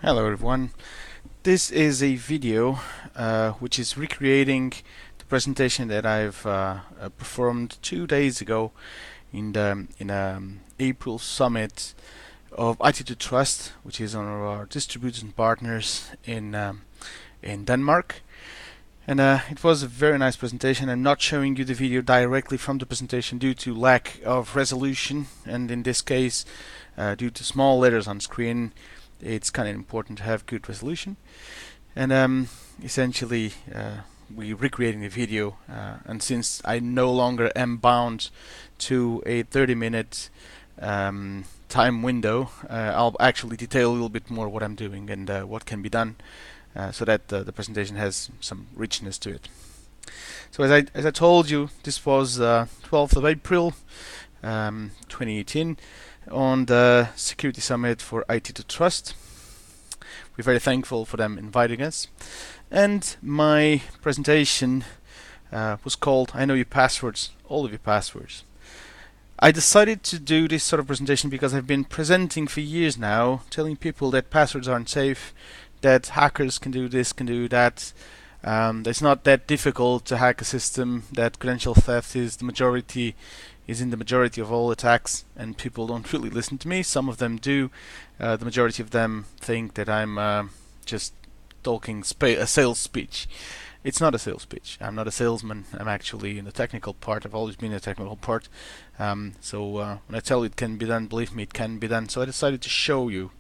Hello everyone. This is a video which is recreating the presentation that I've performed 2 days ago in the April summit of IT2Trust, which is one of our distribution partners in Denmark. And it was a very nice presentation. I'm not showing you the video directly from the presentation due to lack of resolution, and in this case due to small letters on screen, it's kind of important to have good resolution. And essentially we're recreating the video, and since I no longer am bound to a 30-minute time window, I'll actually detail a little bit more what I'm doing and what can be done, so that the presentation has some richness to it. So as I told you, this was 12th of April 2018 on the Security Summit for IT2Trust. We're very thankful for them inviting us. And my presentation was called I Know Your Passwords, All of Your Passwords. I decided to do this sort of presentation because I've been presenting for years now, telling people that passwords aren't safe, that hackers can do this, can do that. It's not that difficult to hack a system, that credential theft is in the majority of all attacks, and people don't really listen to me. Some of them do. The majority of them think that I'm just talking a sales speech. It's not a sales speech. I'm not a salesman. I'm actually in the technical part. I've always been in the technical part. So when I tell you it can be done, believe me, it can be done. So I decided to show you.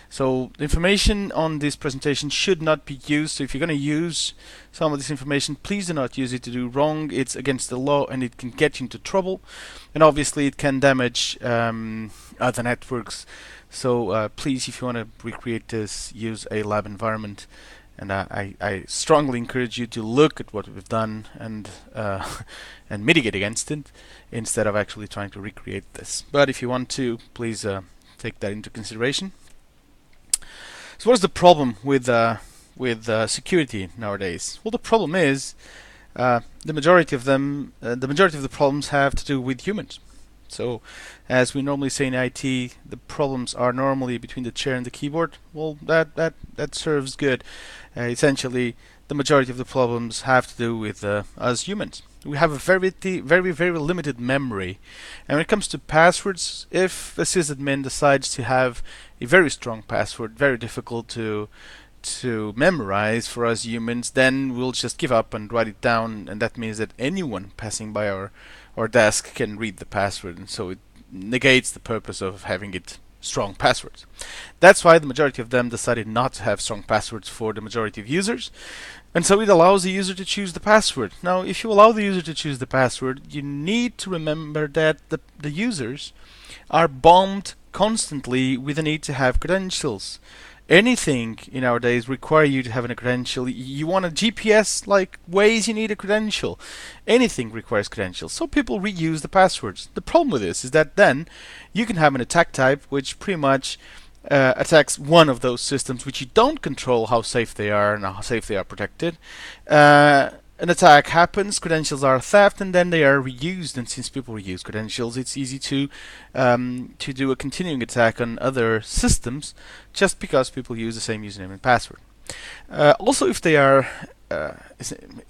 So the information on this presentation should not be used. So if you're going to use some of this information, please do not use it to do wrong. It's against the law and it can get you into trouble. And obviously it can damage other networks. So please, if you want to recreate this, use a lab environment. And I strongly encourage you to look at what we've done and mitigate against it, instead of actually trying to recreate this. But if you want to, please take that into consideration. So what is the problem with security nowadays? Well, the problem is the majority of the problems have to do with humans. So, as we normally say in IT, the problems are normally between the chair and the keyboard. Well, that serves good. Essentially, the majority of the problems have to do with us humans. We have a very limited memory, and when it comes to passwords, if a sysadmin decides to have a very strong password, very difficult to memorize for us humans, then we'll just give up and write it down, and that means that anyone passing by our desk can read the password, and so it negates the purpose of having it strong passwords. That's why the majority of them decided not to have strong passwords for the majority of users, and so it allows the user to choose the password. Now, if you allow the user to choose the password, you need to remember that the users are bombed constantly with the need to have credentials. Anything in our days require you to have a credential. You want a GPS like Waze, you need a credential. Anything requires credentials, so people reuse the passwords. The problem with this is that then you can have an attack type which pretty much attacks one of those systems which you don't control how safe they are and how safe they are protected. An attack happens, credentials are theft, and then they are reused. And since people reuse credentials, it's easy to do a continuing attack on other systems just because people use the same username and password. Also, if they are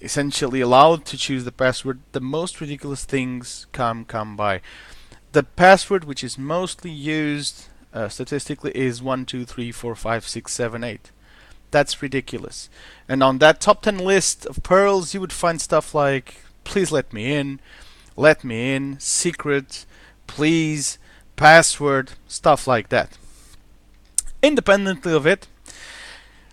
essentially allowed to choose the password, the most ridiculous things come by. The password which is mostly used statistically is 1, 2, 3, 4, 5, 6, 7, 8. That's ridiculous. And on that top 10 list of pearls, you would find stuff like please let me in, secret, please, password, stuff like that. Independently of it,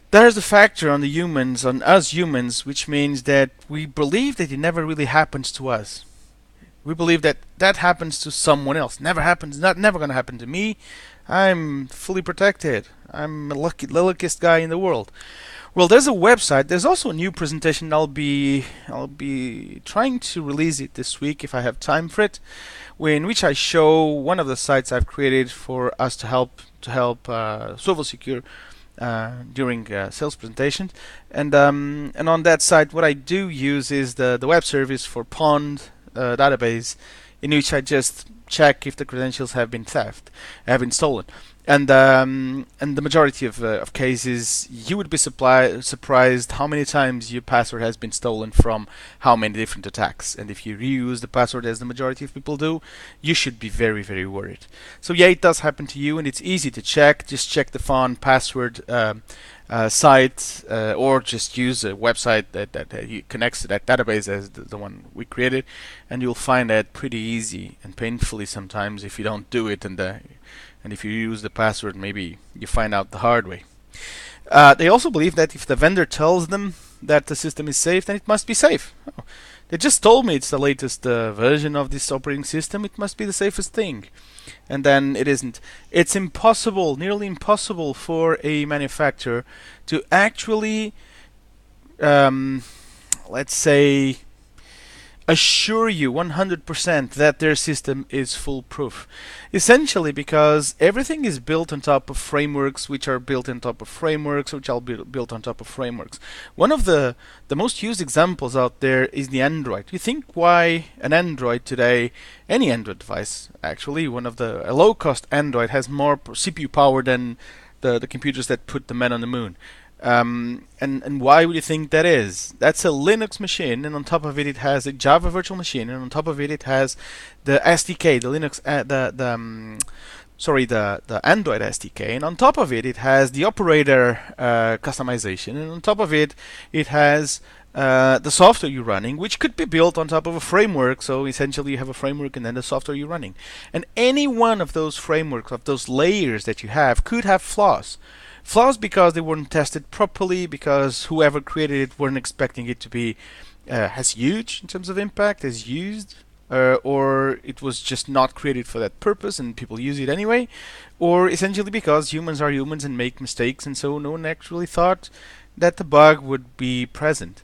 there's a factor on us humans, which means that we believe that it never really happens to us. We believe that happens to someone else. Never going to happen to me. I'm fully protected. I'm the luckiest guy in the world. Well, there's a website. There's also a new presentation. I'll be trying to release it this week if I have time for it, in which I show one of the sites I've created for us to help SwivelSecure during sales presentations. And on that site, what I do use is the web service for Pond database, in which I just check if the credentials have been stolen. And the majority of cases, you would be surprised how many times your password has been stolen from how many different attacks. And if you reuse the password, as the majority of people do, you should be very, very worried. So yeah, it does happen to you, and it's easy to check. Just check the phone password site, or just use a website that connects to that database as the one we created, and you'll find that pretty easy and painfully sometimes if you don't do it, and if you use the password, maybe you find out the hard way. They also believe that if the vendor tells them that the system is safe, then it must be safe. Oh, they just told me it's the latest version of this operating system, it must be the safest thing. And then it isn't. It's impossible, nearly impossible, for a manufacturer to actually, let's say, assure you 100% that their system is foolproof. Essentially because everything is built on top of frameworks, which are built on top of frameworks, which are built on top of frameworks. One of the most used examples out there is the Android. You think why an Android today, any Android device actually, a low-cost Android has more CPU power than the computers that put the man on the moon. And why would you think that is? That's a Linux machine, and on top of it, it has a Java virtual machine, and on top of it, it has the SDK, the Android SDK, and on top of it, it has the operator customization, and on top of it, it has the software you're running, which could be built on top of a framework. So essentially, you have a framework and then the software you're running. And any one of those frameworks, of those layers that you have, could have flaws. Flaws because they weren't tested properly, because whoever created it weren't expecting it to be as huge in terms of impact as used, or it was just not created for that purpose and people use it anyway, or essentially because humans are humans and make mistakes, and so no one actually thought that the bug would be present.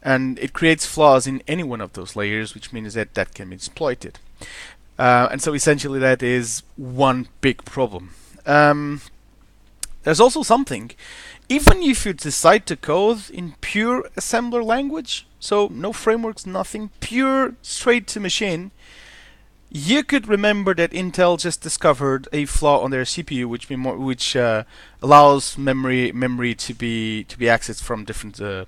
And it creates flaws in any one of those layers, which means that can be exploited. And so essentially that is one big problem. There's also something, even if you decide to code in pure assembler language, so no frameworks, nothing, pure straight to machine, you could remember that Intel just discovered a flaw on their CPU, which allows memory to be accessed from different. So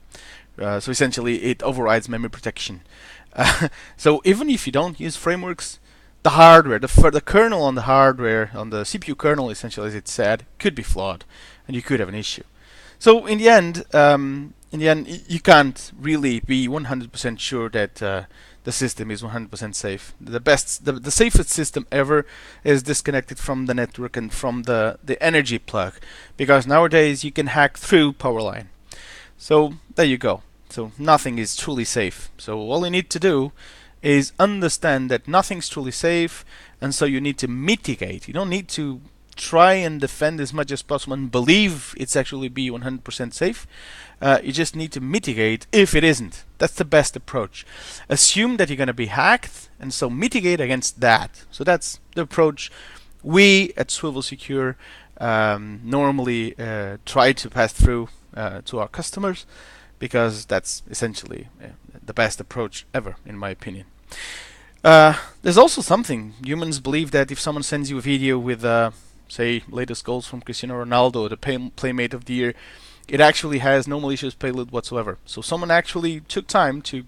essentially, it overrides memory protection. So even if you don't use frameworks, the hardware, the kernel on the hardware, on the CPU kernel, essentially, as it said, could be flawed, and you could have an issue. So in the end, you can't really be 100% sure that the system is 100% safe. The safest system ever is disconnected from the network and from the energy plug, because nowadays you can hack through power line. So there you go. So nothing is truly safe. So all you need to do is understand that nothing's truly safe, and so you need to mitigate. You don't need to try and defend as much as possible and believe it's actually be 100% safe. You just need to mitigate if it isn't. That's the best approach. Assume that you're going to be hacked, and so mitigate against that. So that's the approach we at SwivelSecure normally try to pass through to our customers, because that's essentially the best approach ever, in my opinion. There's also something. Humans believe that if someone sends you a video with, say, latest goals from Cristiano Ronaldo, the Playmate of the Year, it actually has no malicious payload whatsoever. So someone actually took time to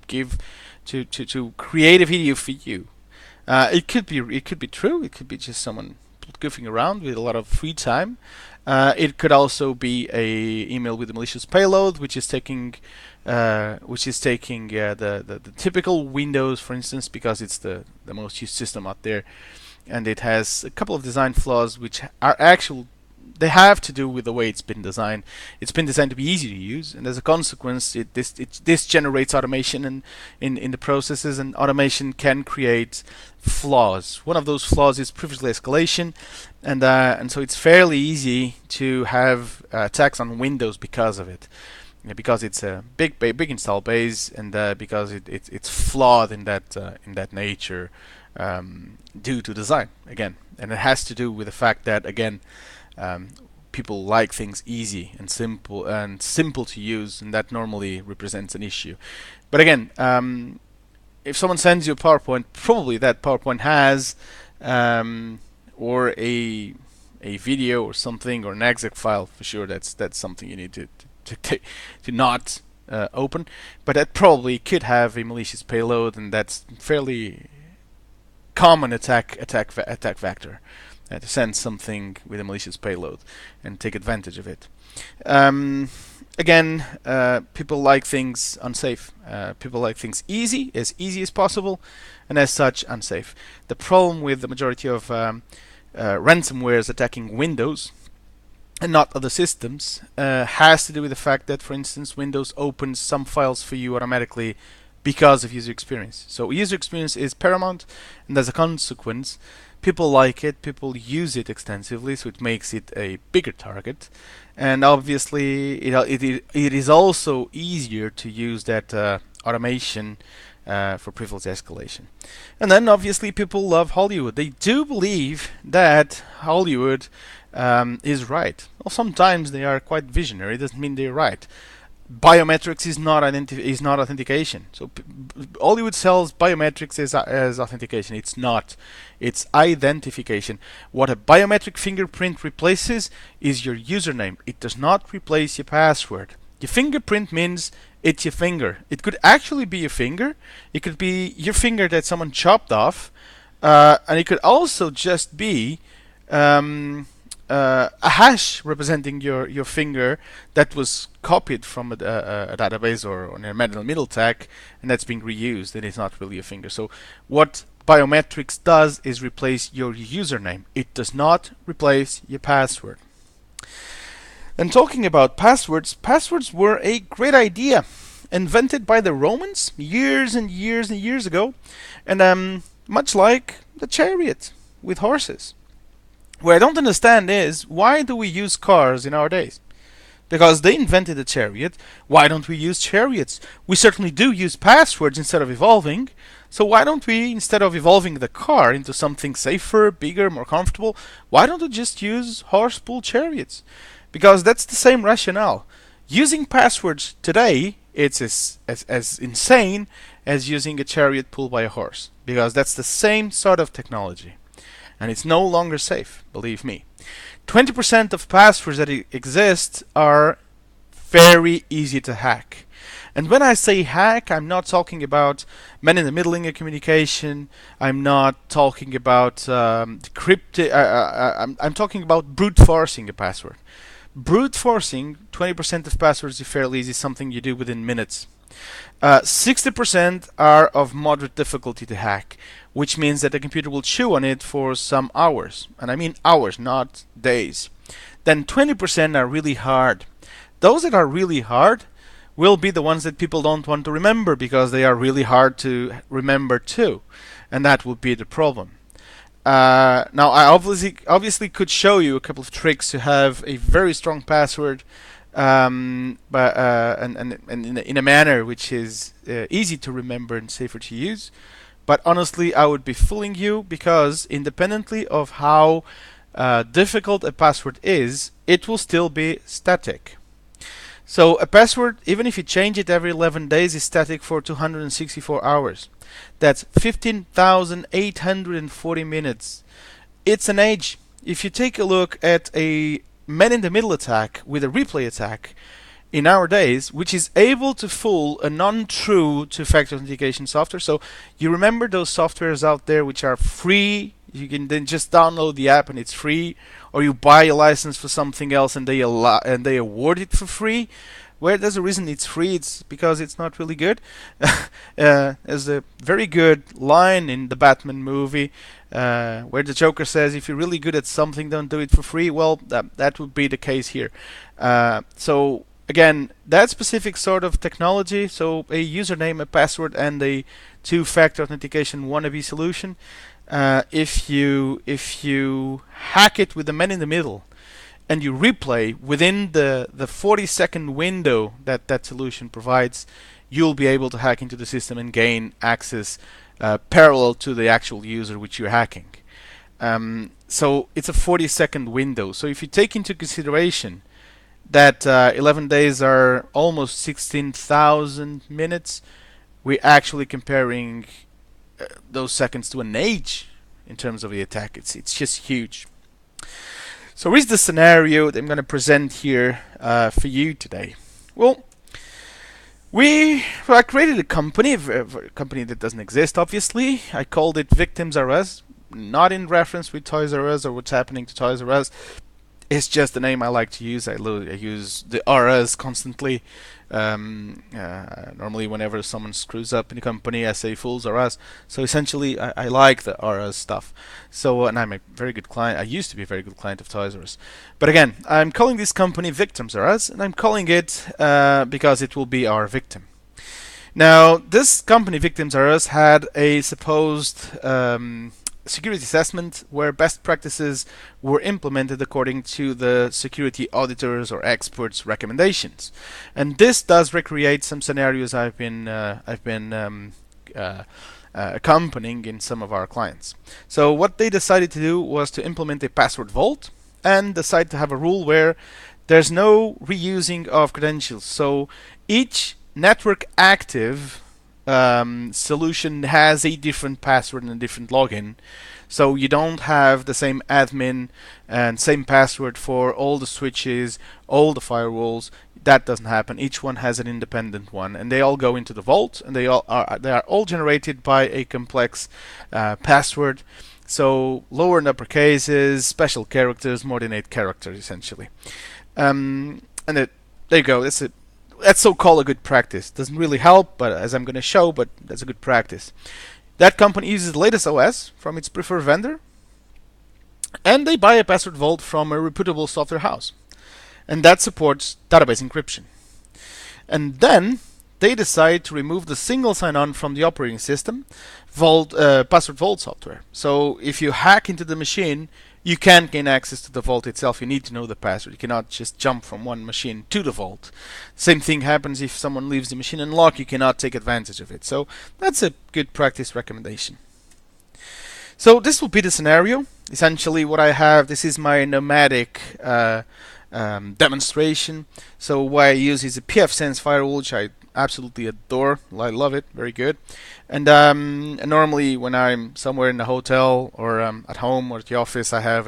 create a video for you. It could be true. It could be just someone goofing around with a lot of free time. It could also be a email with a malicious payload, which is taking the typical Windows, for instance, because it's the most used system out there, and it has a couple of design flaws which are actual. They have to do with the way it's been designed. It's been designed to be easy to use, and as a consequence, this generates automation in the processes, and automation can create flaws. One of those flaws is privilege escalation, and so it's fairly easy to have attacks on Windows because of it, because it's a big install base, and because it's flawed in that nature due to design again, and it has to do with the fact that again. People like things easy and simple to use, and that normally represents an issue. But again, if someone sends you a PowerPoint, probably that PowerPoint has or a a video or something, or an exec file, for sure that's something you need to not open. But that probably could have a malicious payload, and that's fairly common attack vector, to send something with a malicious payload and take advantage of it. Again, people like things unsafe. People like things easy as possible, and as such unsafe. The problem with the majority of ransomwares attacking Windows and not other systems has to do with the fact that, for instance, Windows opens some files for you automatically because of user experience. So user experience is paramount, and as a consequence, people like it, people use it extensively, so it makes it a bigger target. And obviously, it is also easier to use that automation for privilege escalation. And then obviously people love Hollywood. They do believe that Hollywood is right. Well, sometimes they are quite visionary. It doesn't mean they're right. Biometrics is not authentication. So Hollywood sells biometrics as authentication. It's not. It's identification. What a biometric fingerprint replaces is your username. It does not replace your password. Your fingerprint means it's your finger. It could actually be your finger. It could be your finger that someone chopped off, and it could also just be a hash representing your finger that was copied from a database or an middle tag, and that's being reused, and it's not really a finger. So what biometrics does is replace your username. It does not replace your password. And talking about passwords, passwords were a great idea, invented by the Romans years and years and years ago, and much like the chariot with horses. What I don't understand is, why do we use cars in our days? Because they invented the chariot. Why don't we use chariots? We certainly do use passwords instead of evolving. So why don't we, instead of evolving the car into something safer, bigger, more comfortable, why don't we just use horse-pulled chariots? Because that's the same rationale. Using passwords today, it's as insane as using a chariot pulled by a horse. Because that's the same sort of technology. And it's no longer safe, believe me. 20% of passwords that exist are very easy to hack. And when I say hack, I'm not talking about man-in-the-middle communication. I'm not talking about decrypted. I'm talking about brute forcing a password. Brute forcing 20% of passwords is fairly easy, something you do within minutes. 60% are of moderate difficulty to hack, which means that the computer will chew on it for some hours. And I mean hours, not days. Then 20% are really hard. Those that are really hard will be the ones that people don't want to remember, because they are really hard to remember too. And that would be the problem. Now, I obviously could show you a couple of tricks to have a very strong password, but in a manner which is easy to remember and safer to use. But honestly, I would be fooling you, because independently of how difficult a password is, it will still be static. So a password, even if you change it every 11 days, is static for 264 hours. That's 15,840 minutes. It's an age. If you take a look at a man-in-the-middle attack with a replay attack in our days, which is able to fool a non-true two-factor authentication software. So you remember those softwares out there which are free? You can then just download the app and it's free, or you buy a license for something else and they award it for free. Well, there's a reason it's free. It's because it's not really good. There's a very good line in the Batman movie where the Joker says, "If you're really good at something, don't do it for free." Well, that would be the case here. So again, that specific sort of technology, so a username, a password, and a two-factor authentication wannabe solution. If you hack it with the man-in-the-middle, and you replay within the 40-second window that that solution provides, you'll be able to hack into the system and gain access parallel to the actual user which you're hacking. So it's a 40-second window. So if you take into consideration that 11 days are almost 16,000 minutes, we're actually comparing those seconds to an age in terms of the attack. It's just huge. So here's the scenario that I'm going to present here for you today. Well, I created a company that doesn't exist, obviously. I called it Victims R Us, not in reference with Toys R Us or what's happening to Toys R Us. It's just the name I like to use. I use the R Us constantly. Normally, whenever someone screws up in a company, I say "fools R Us." So essentially, I like the R Us stuff. So, and I'm a very good client. I used to be a very good client of Toys R Us. But again, I'm calling this company Victims R Us, and I'm calling it because it will be our victim. Now, this company, Victims R Us, had a supposed security assessment where best practices were implemented according to the security auditors or experts' recommendations, and this does recreate some scenarios I've been accompanying in some of our clients. So what they decided to do was to implement a password vault and decide to have a rule where there's no reusing of credentials. So each network active solution has a different password and a different login, so you don't have the same admin and same password for all the switches, all the firewalls. That doesn't happen. Each one has an independent one, and they all go into the vault, and they are all generated by a complex password. So lower and upper cases, special characters, more than 8 characters essentially. And there you go. That's so-called a good practice. Doesn't really help, but as I'm going to show, but that's a good practice. That company uses the latest OS from its preferred vendor, and they buy a password vault from a reputable software house, and that supports database encryption. And then they decide to remove the single sign-on from the operating system password vault software. So if you hack into the machine, you can't gain access to the vault itself. You need to know the password. You cannot just jump from one machine to the vault. Same thing happens if someone leaves the machine unlocked. You cannot take advantage of it. So that's a good practice recommendation. So this will be the scenario. Essentially what I have, this is my nomadic demonstration. So what I use is a pfSense firewall, which I absolutely adore. I love it. Very good. And normally when I'm somewhere in the hotel or at home or at the office, I have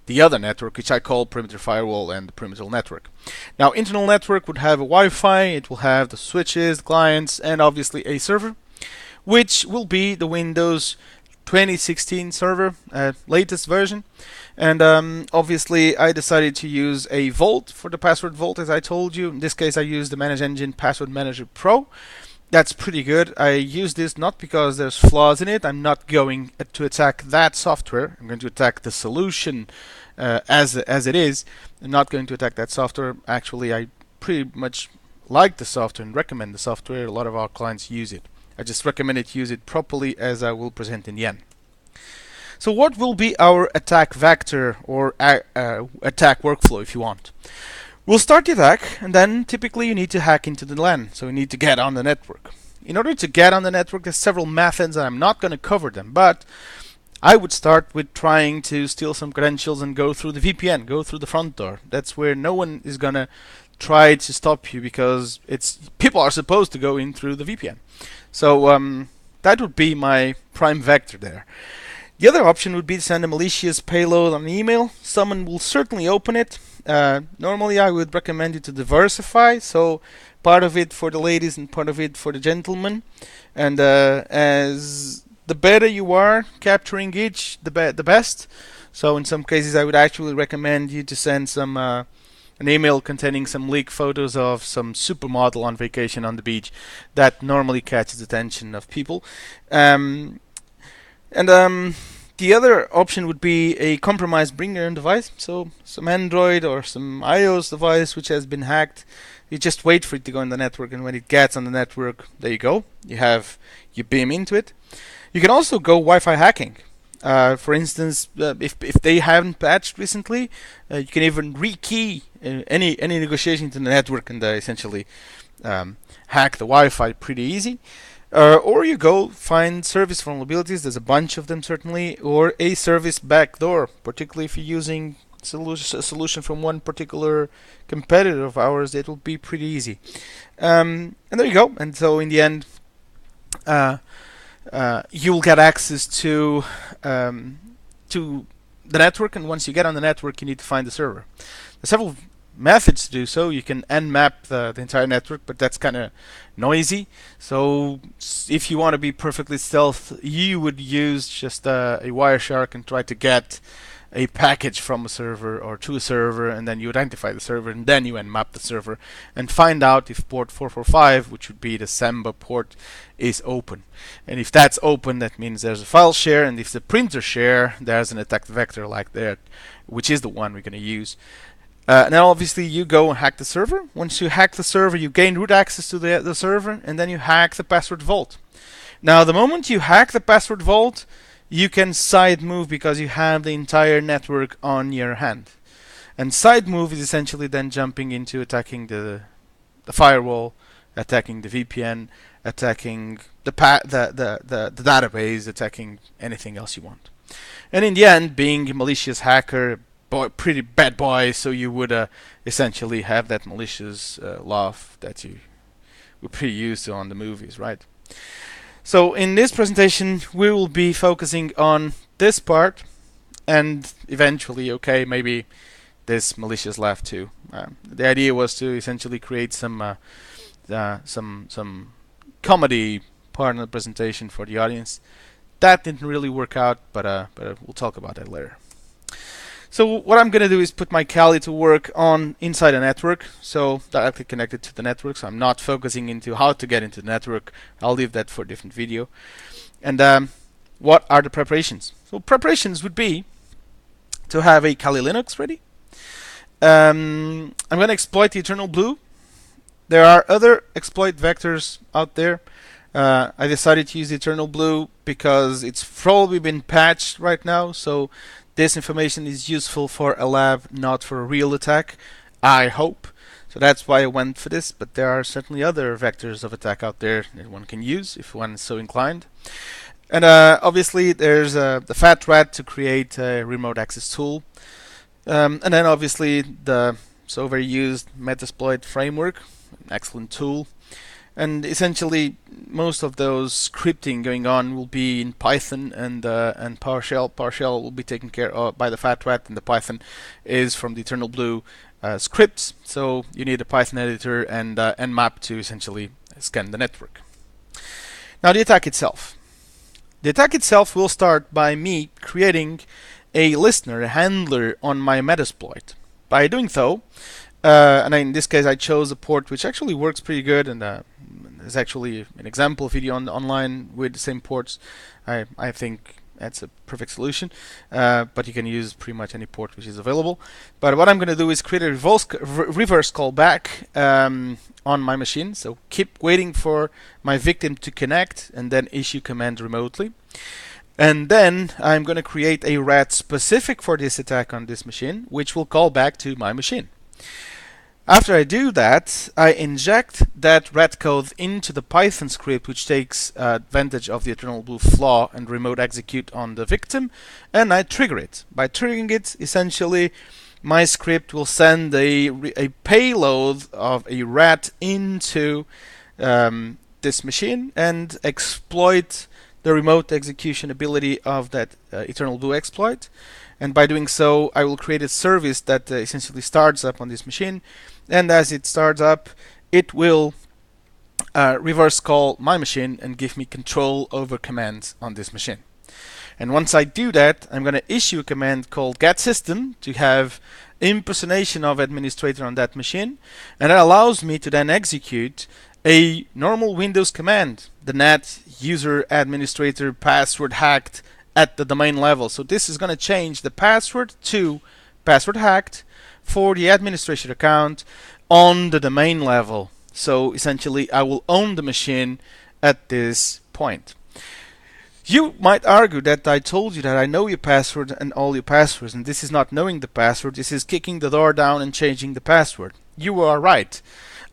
the other network, which I call perimeter firewall and the perimeter network. Now, internal network would have a Wi-Fi. It will have the switches, the clients, and obviously a server, which will be the Windows 2016 server, latest version. And obviously I decided to use a vault for the password vault, as I told you. In this case I used the Manage Engine Password Manager Pro. That's pretty good. I use this not because there's flaws in it. I'm not going to attack that software. I'm going to attack the solution as it is. I'm not going to attack that software. Actually, I pretty much like the software and recommend the software. A lot of our clients use it. I just recommend it use it properly, as I will present in the end. So what will be our attack vector or attack workflow, if you want? We'll start the attack, and then typically you need to hack into the LAN, so you need to get on the network. In order to get on the network, there's several methods, and I'm not going to cover them, but I would start with trying to steal some credentials and go through the VPN, go through the front door. That's where no one is going to try to stop you, because people are supposed to go in through the VPN. So that would be my prime vector there. The other option would be to send a malicious payload on email. Someone will certainly open it. Normally I would recommend you to diversify, so part of it for the ladies and part of it for the gentlemen. And as the better you are capturing each, the best. So in some cases I would actually recommend you to send some an email containing some leaked photos of some supermodel on vacation on the beach. That normally catches the attention of people. The other option would be a compromised bring your own device. So some Android or some iOS device which has been hacked. You just wait for it to go on the network, and when it gets on the network, there you go. You beam into it. You can also go Wi-Fi hacking. For instance, if they haven't patched recently, you can even rekey any negotiation to the network and essentially hack the Wi-Fi pretty easy. Or you go find service vulnerabilities. There's a bunch of them certainly, or a service backdoor, particularly if you're using a solution from one particular competitor of ours. It will be pretty easy. And there you go. And so in the end, you will get access to the network, and once you get on the network, you need to find the server. There's several methods to do so. You can nmap the entire network, but that's kind of noisy. So if you want to be perfectly stealth, you would use just a Wireshark and try to get a package from a server or to a server, and then you identify the server, and then you nmap the server and find out if port 445, which would be the Samba port, is open. And if that's open, that means there's a file share, and if the printer share, there's an attack vector like that, which is the one we're going to use. Now obviously you go and hack the server. Once you hack the server, you gain root access to the server, and then you hack the password vault. Now the moment you hack the password vault, you can side move because you have the entire network on your hand. And side move is essentially then jumping into attacking the firewall, attacking the VPN, attacking the database, attacking anything else you want. And in the end, being a malicious hacker, pretty bad boy, so you would essentially have that malicious laugh that you were pretty used to on the movies, right? So in this presentation, we will be focusing on this part, and eventually, okay, maybe this malicious laugh too. The idea was to essentially create some comedy part of the presentation for the audience. That didn't really work out, but we'll talk about that later. So what I'm going to do is put my Kali to work on inside a network, so directly connected to the network. So I'm not focusing into how to get into the network. I'll leave that for a different video. And what are the preparations? So preparations would be to have a Kali Linux ready. I'm going to exploit the Eternal Blue. There are other exploit vectors out there. I decided to use the Eternal Blue because it's probably been patched right now, so this information is useful for a lab, not for a real attack, I hope. So that's why I went for this, but there are certainly other vectors of attack out there that one can use if one is so inclined. And obviously there's the fat rat to create a remote access tool. And then obviously the so very used Metasploit framework, an excellent tool. And essentially, most of those scripting going on will be in Python and PowerShell. PowerShell will be taken care of by the fat rat, and the Python is from the Eternal Blue scripts. So you need a Python editor and nmap to essentially scan the network. Now the attack itself. The attack itself will start by me creating a listener, a handler on my Metasploit. By doing so, and in this case I chose a port which actually works pretty good, and there's actually an example video online with the same ports. I think that's a perfect solution, but you can use pretty much any port which is available. But what I'm going to do is create a reverse callback on my machine, so keep waiting for my victim to connect and then issue command remotely. And then I'm going to create a rat specific for this attack on this machine, which will call back to my machine. After I do that, I inject that rat code into the Python script, which takes advantage of the Eternal Blue flaw and remote execute on the victim, and I trigger it. By triggering it, essentially, my script will send a payload of a rat into this machine and exploit the remote execution ability of that Eternal Blue exploit. And by doing so, I will create a service that essentially starts up on this machine. And as it starts up, it will reverse call my machine and give me control over commands on this machine. And once I do that, I'm going to issue a command called getSystem to have impersonation of administrator on that machine. And that allows me to then execute a normal Windows command, the net user administrator password hacked at the domain level. So this is going to change the password to password hacked for the administrator account on the domain level. So essentially I will own the machine at this point. You might argue that I told you that I know your password and all your passwords, and this is not knowing the password, this is kicking the door down and changing the password. You are right.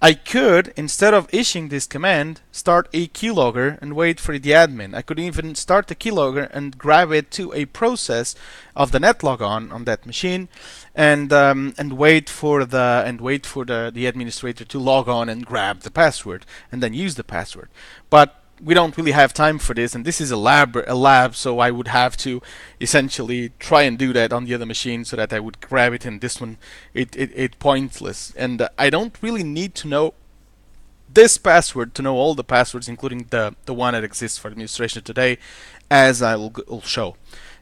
I could, instead of issuing this command, start a keylogger and wait for the admin. I could even start the keylogger and grab it to a process of the netlogon on that machine, and wait for the administrator to log on and grab the password and then use the password. But we don't really have time for this, and this is a lab, so I would have to essentially try and do that on the other machine so that I would grab it, and this one it pointless. And I don't really need to know this password to know all the passwords, including the one that exists for administration today, as I will show.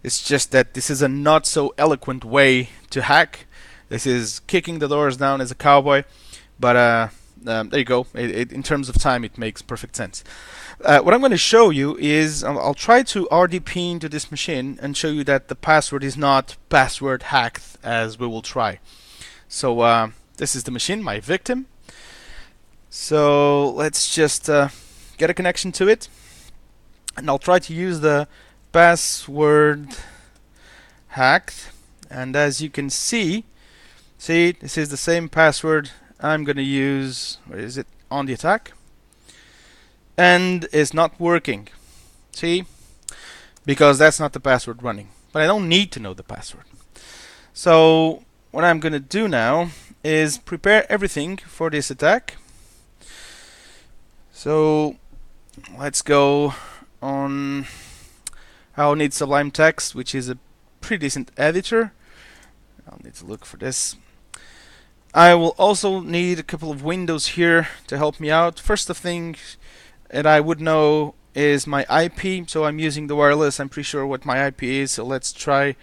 It's just that this is a not so eloquent way to hack. This is kicking the doors down as a cowboy, but there you go. In terms of time, it makes perfect sense. What I'm going to show you is I'll try to RDP into this machine and show you that the password is not password hacked, as we will try. So this is the machine, my victim. So let's just get a connection to it, and I'll try to use the password hacked. And as you can see, this is the same password I'm going to use. Where is it? On the attack. And it's not working. See? Because that's not the password running. But I don't need to know the password. So what I'm going to do now is prepare everything for this attack. So let's go on. I'll need Sublime Text, which is a pretty decent editor. I'll need to look for this. I will also need a couple of windows here to help me out. First of thing that I would know is my IP. So I'm using the wireless. I'm pretty sure what my IP is. So let's try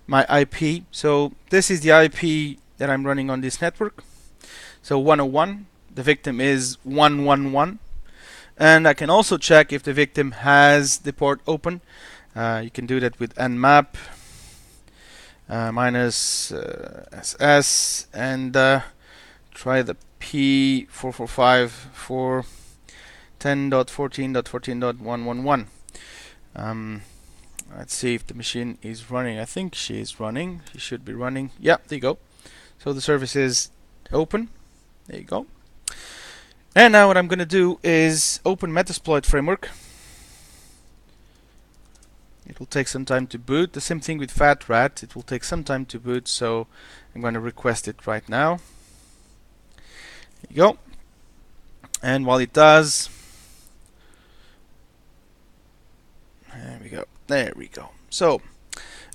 my IP. So this is the IP that I'm running on this network. So 101. The victim is 111. And I can also check if the victim has the port open. You can do that with nmap minus ss and try the P445 for 10.14.14.111. Let's see if the machine is running. I think she is running. She should be running. Yeah, there you go. So the service is open. There you go. And now what I'm going to do is open Metasploit framework. It will take some time to boot. The same thing with FatRat. It will take some time to boot, so I'm going to request it right now. There you go. And while it does, there we go. There we go. So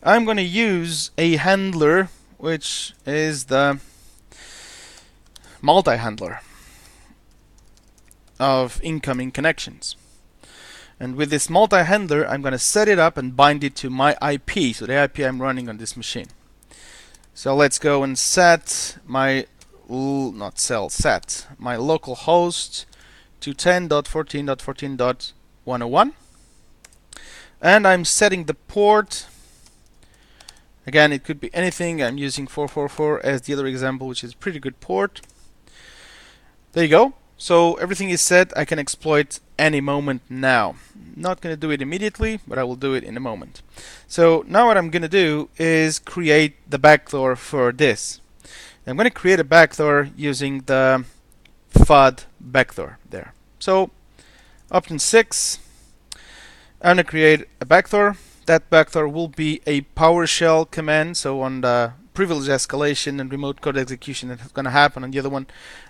I'm going to use a handler, which is the multi-handler of incoming connections. And with this multi-handler, I'm going to set it up and bind it to my IP, so the IP I'm running on this machine. So let's go and set my set my local host to 10.14.14.101, and I'm setting the port. Again, it could be anything. I'm using 444 as the other example, which is a pretty good port. There you go. So everything is set. I can exploit any moment now. Not going to do it immediately, but I will do it in a moment. So now what I'm going to do is create the backdoor for this. I'm going to create a backdoor using the FUD backdoor there. So option 6, I'm going to create a backdoor. That backdoor will be a PowerShell command. So on the privilege escalation and remote code execution that's going to happen on the other one,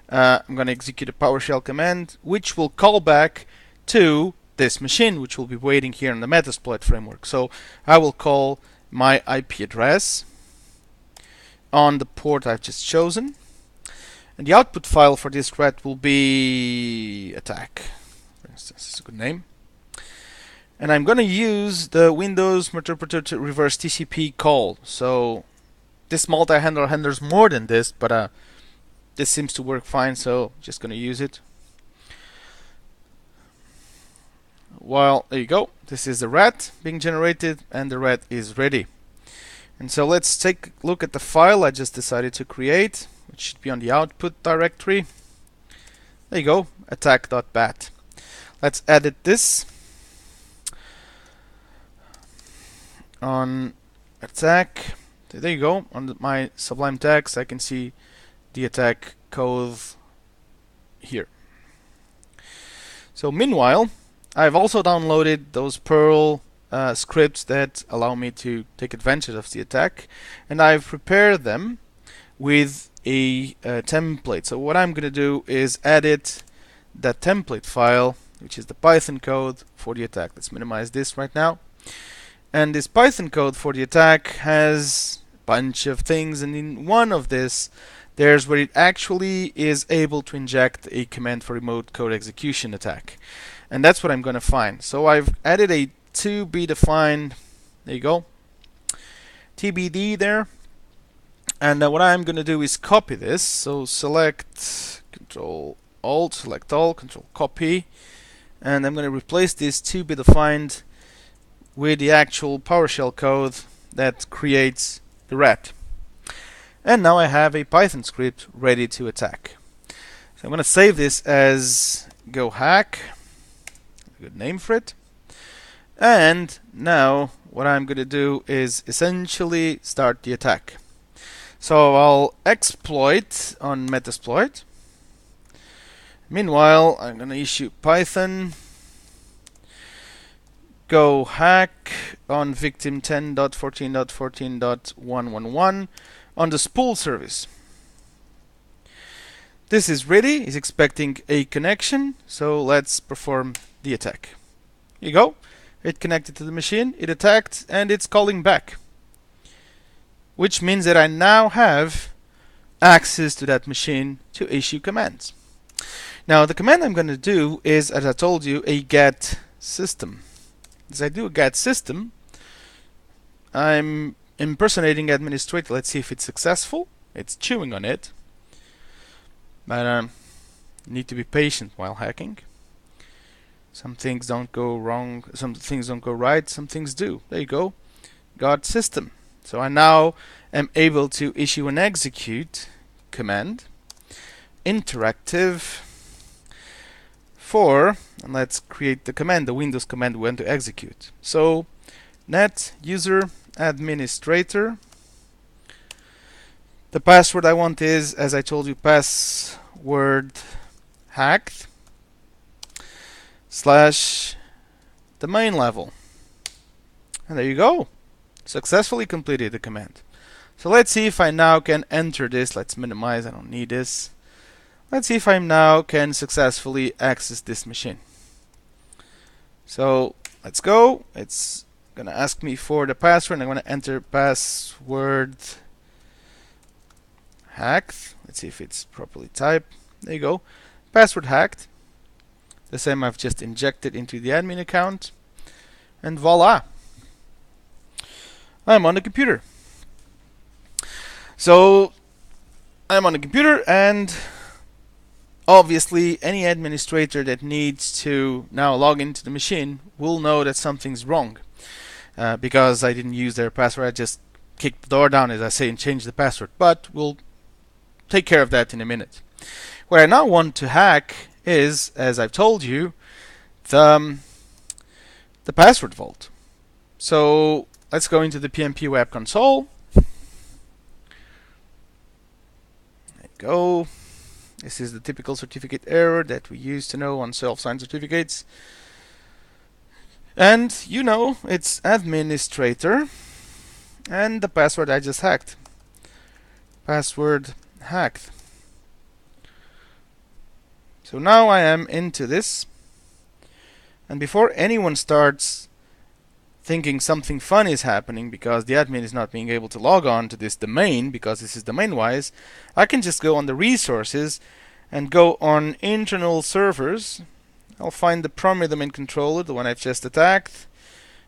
I'm going to execute a PowerShell command, which will call back to this machine, which will be waiting here in the Metasploit framework. So I will call my IP address on the port I've just chosen, and the output file for this threat will be attack. For instance, it's a good name. And I'm going to use the Windows interpreter to reverse TCP call. So this multi-handler handles more than this, but this seems to work fine, so just going to use it. Well, there you go. This is the rat being generated, and the rat is ready. And so let's take a look at the file I just decided to create, which should be on the output directory. There you go, attack.bat. Let's edit this on attack. So there you go. On my Sublime Text, I can see the attack code here. So meanwhile, I've also downloaded those Perl scripts that allow me to take advantage of the attack, and I've prepared them with a template. So what I'm going to do is edit that template file, which is the Python code for the attack. Let's minimize this right now. And this Python code for the attack has a bunch of things, and in one of this, there's where it actually is able to inject a command for remote code execution attack. And that's what I'm going to find. So I've added a to be defined, there you go, TBD there. And what I'm going to do is copy this. So select Control Alt, select all, Control Copy. And I'm going to replace this to be defined with the actual PowerShell code that creates the rat. And now I have a Python script ready to attack. So I'm going to save this as go hack, a good name for it. And now what I'm going to do is essentially start the attack. So I'll exploit on Metasploit. Meanwhile, I'm going to issue Python go hack on victim 10.14.14.111 on the spool service. This is ready, it's expecting a connection, so let's perform the attack. Here you go, it connected to the machine, it attacked, and it's calling back. Which means that I now have access to that machine to issue commands. Now the command I'm going to do is, as I told you, a get system. As I do a get system, I'm impersonating administrator. Let's see if it's successful. It's chewing on it. But need to be patient while hacking. Some things don't go wrong, some things don't go right, some things do. There you go. Got system. So I now am able to issue an execute command, interactive for, and let's create the command, the Windows command we want to execute. So net user administrator. The password I want is, as I told you, password hacked / the main level. And there you go. Successfully completed the command. So let's see if I now can enter this. Let's minimize, I don't need this. Let's see if I now can successfully access this machine. So let's go. It's going to ask me for the password. I'm going to enter password hacked. Let's see if it's properly typed. There you go. Password hacked. The same I've just injected into the admin account. And voila. I'm on the computer. So I'm on the computer, and obviously any administrator that needs to now log into the machine will know that something's wrong. Because I didn't use their password, I just kicked the door down, as I say, and changed the password. But we'll take care of that in a minute. What I now want to hack is, as I've told you, the password vault. So let's go into the PnP web console. There you go. This is the typical certificate error that we use to know on self-signed certificates. And you know, it's administrator and the password I just hacked. Password hacked. So now I am into this. And before anyone starts thinking something fun is happening because the admin is not being able to log on to this domain, because this is domain-wise, I can just go on the resources and go on internal servers. I'll find the primary domain controller, the one I've just attacked,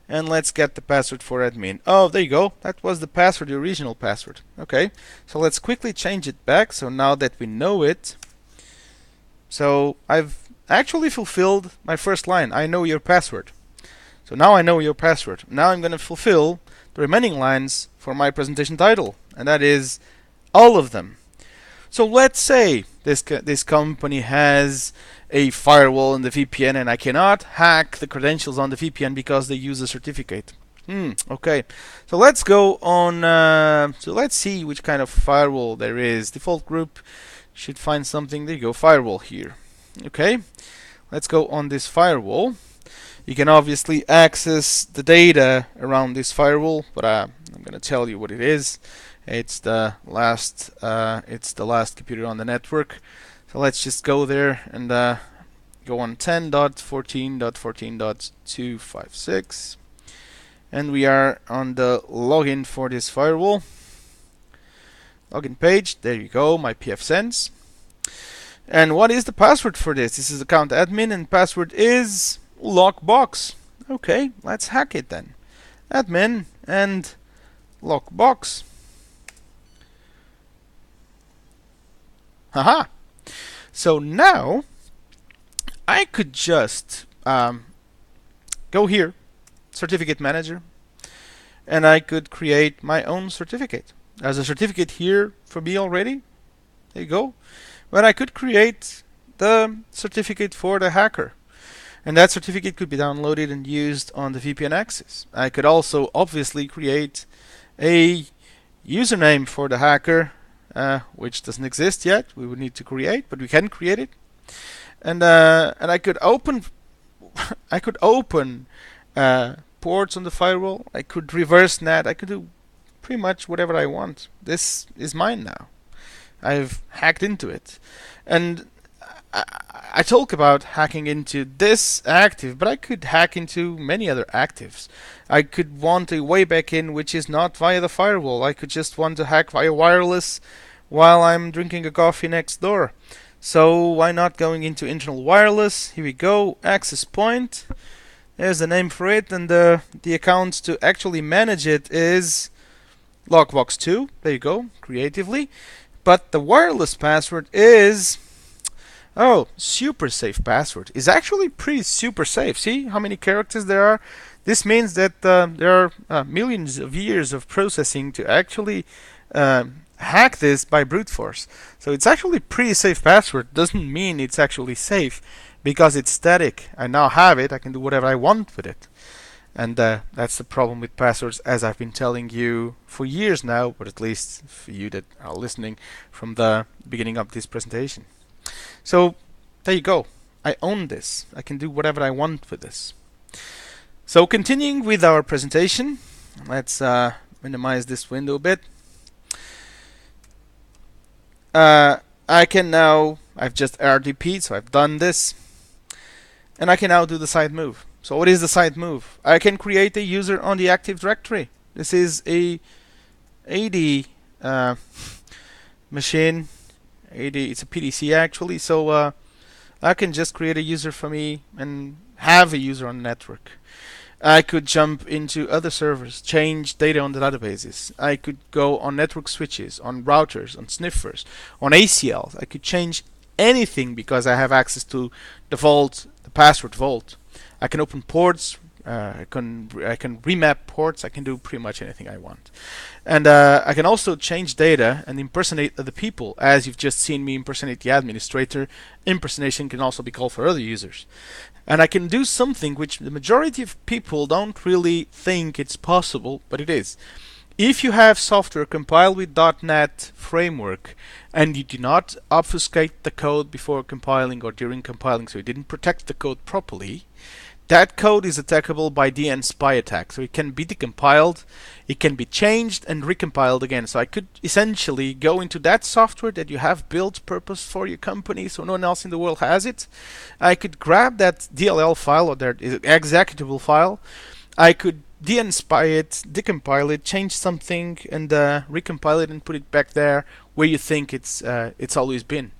and let's get the password for admin. Oh, there you go. That was the password, the original password. Okay, so let's quickly change it back. So now that we know it, so I've actually fulfilled my first line. I know your password. So now I know your password. Now I'm going to fulfill the remaining lines for my presentation title, and that is all of them. So let's say this company has a firewall in the VPN, and I cannot hack the credentials on the VPN because they use a certificate. Okay, so let's go on. So let's see which kind of firewall there is. Default group should find something. There you go, firewall here. Okay, let's go on this firewall. You can obviously access the data around this firewall, but I'm going to tell you what it is. It's the last computer on the network. So let's just go there and go on 10.14.14.256, and we are on the login for this firewall. Login page, there you go, my pfSense. And what is the password for this? This is account admin, and password is lockbox. Okay, let's hack it then. Admin and lockbox. Haha. So now I could just go here, certificate manager, and I could create my own certificate. There's a certificate here for me already. There you go. But I could create the certificate for the hacker. And that certificate could be downloaded and used on the VPN access. I could also obviously create a username for the hacker, which doesn't exist yet. We would need to create, but we can create it. And I could open ports on the firewall. I could reverse NAT. I could do pretty much whatever I want. This is mine now. I've hacked into it. And I talk about hacking into this active, but I could hack into many other actives. I could want a way back in which is not via the firewall. I could just want to hack via wireless while I'm drinking a coffee next door. So why not going into internal wireless? Here we go, access point. There's the name for it, and the account to actually manage it is lockbox2. There you go, creatively. But the wireless password is, super safe password. Is actually pretty super safe. See how many characters there are? This means that there are millions of years of processing to actually hack this by brute force. So it's actually pretty safe password. Doesn't mean it's actually safe because it's static. I now have it. I can do whatever I want with it. And that's the problem with passwords, as I've been telling you for years now, but at least for you that are listening from the beginning of this presentation. So there you go. I own this. I can do whatever I want with this. So continuing with our presentation, let's minimize this window a bit. I can now, I've just RDP'd, so I've done this, and I can now do the side move. So what is the side move? I can create a user on the Active Directory. This is a AD machine. AD, it's a PDC actually. So I can just create a user for me and have a user on the network. I could jump into other servers, change data on the databases. I could go on network switches, on routers, on sniffers, on ACLs. I could change anything because I have access to the vault, the password vault. I can open ports, I can remap ports, I can do pretty much anything I want. And I can also change data and impersonate other people. As you've just seen me impersonate the administrator, impersonation can also be called for other users. And I can do something which the majority of people don't really think it's possible, but it is. If you have software compiled with .NET framework and you do not obfuscate the code before compiling or during compiling, so you didn't protect the code properly, that code is attackable by DN spy attack. So it can be decompiled, it can be changed and recompiled again. So I could essentially go into that software that you have built purpose for your company so no one else in the world has it. I could grab that DLL file or that executable file. I could DN spy it, decompile it, change something and recompile it and put it back there where you think it's always been.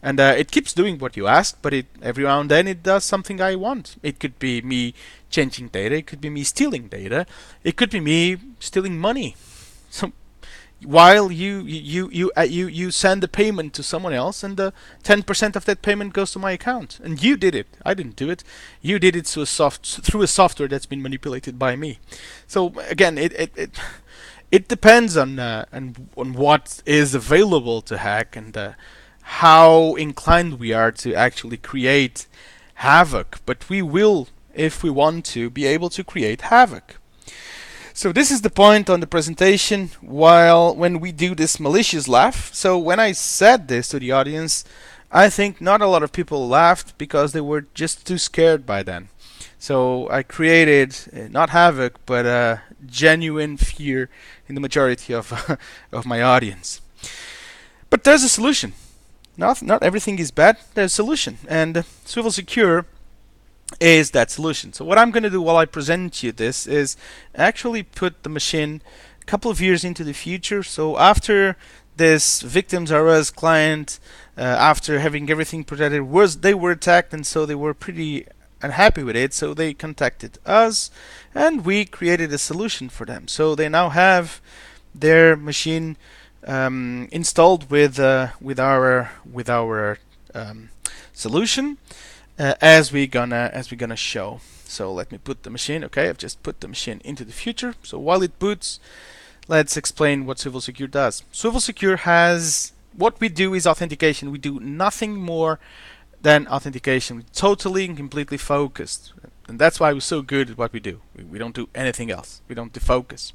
And it keeps doing what you asked, but every now and then it does something I want. It could be me changing data, it could be me stealing data, it could be me stealing money. So while you send the payment to someone else, and 10% of that payment goes to my account, and you did it. I didn't do it. You did it through a software that's been manipulated by me. So again, it depends on what is available to hack and how inclined we are to actually create havoc. But we will, if we want to, be able to create havoc. So this is the point on the presentation when we do this malicious laugh. So when I said this to the audience, I think not a lot of people laughed because they were just too scared by then. So I created not havoc, but genuine fear in the majority of of my audience. But there's a solution. not everything is bad. There's a solution, and SwivelSecure is that solution. So what I'm going to do while I present you this is actually put the machine a couple of years into the future. So after this victims are us client, after having everything protected, they were attacked, and so they were pretty unhappy with it. So they contacted us, and we created a solution for them. So they now have their machine installed with our solution, as we're gonna show. So let me put the machine. Okay, I've just put the machine into the future. So while it boots, let's explain what SwivelSecure does. SwivelSecure has, what we do is authentication. We do nothing more than authentication. We're totally and completely focused, and that's why we're so good at what we do. We don't do anything else. We don't defocus.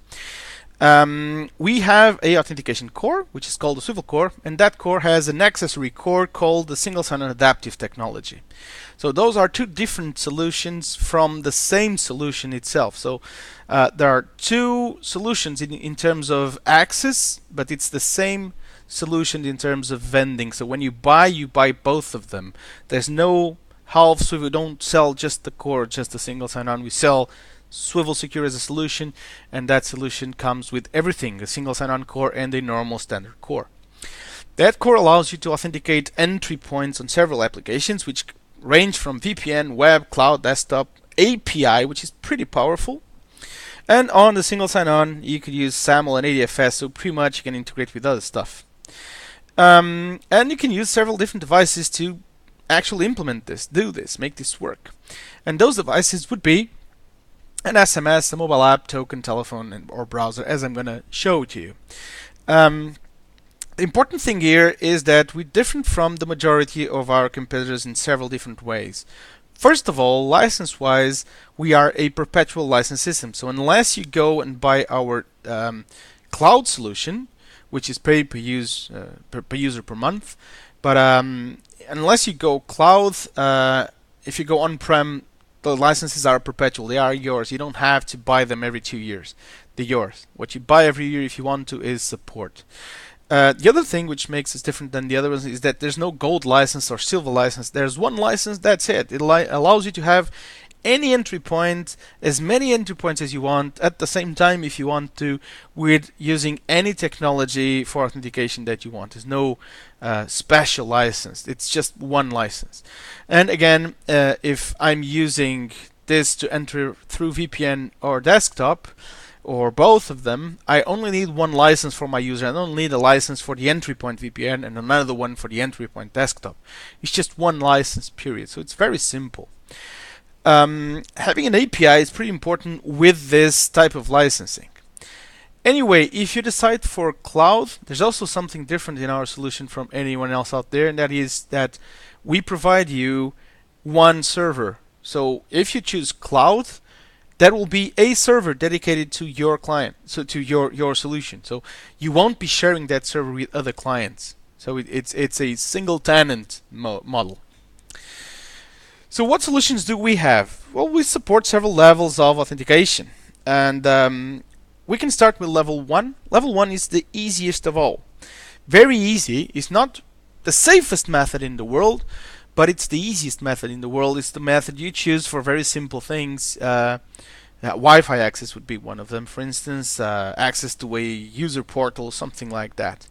We have a authentication core, which is called the Swivel core, and that core has an accessory core called the single sign-on adaptive technology. So those are two different solutions from the same solution itself. So there are two solutions in terms of access, but it's the same solution in terms of vending. So when you buy both of them. There's no half, so we don't sell just the core, just the single sign-on. We sell SwivelSecure as a solution, and that solution comes with everything, a single sign-on core and a normal standard core. That core allows you to authenticate entry points on several applications, which range from VPN, web, cloud, desktop, API, which is pretty powerful. And on the single sign-on, you could use SAML and ADFS, so pretty much you can integrate with other stuff. And you can use several different devices to actually implement this, make this work. And those devices would be an SMS, a mobile app, token, telephone, or browser, as I'm going to show to you. The important thing here is that we're different from the majority of our competitors in several different ways. First of all, license-wise, we are a perpetual license system. So unless you go and buy our cloud solution, which is paid per user per month, but unless you go cloud, if you go on-prem, the licenses are perpetual. They are yours. You don't have to buy them every 2 years. They're yours. What you buy every year, if you want to, is support. The other thing which makes us different than the other ones is that there's no gold license or silver license. There's one license, that's it. It allows you to have any entry point, as many entry points as you want, at the same time if you want to, with using any technology for authentication that you want. There's no special license. It's just one license. And again, if I'm using this to enter through VPN or desktop, or both of them, I only need one license for my user. I don't need a license for the entry point VPN and another one for the entry point desktop. It's just one license, period. So it's very simple. Having an API is pretty important with this type of licensing. Anyway, if you decide for cloud, there's also something different in our solution from anyone else out there, and that is that we provide you one server. So if you choose cloud, that will be a server dedicated to your client, so to your solution. So you won't be sharing that server with other clients. So it's a single tenant model. So what solutions do we have? Well, we support several levels of authentication, and we can start with level 1. Level 1 is the easiest of all. Very easy. It's not the safest method in the world, but it's the easiest method in the world. It's the method you choose for very simple things. Wi-Fi access would be one of them, for instance, access to a user portal, something like that.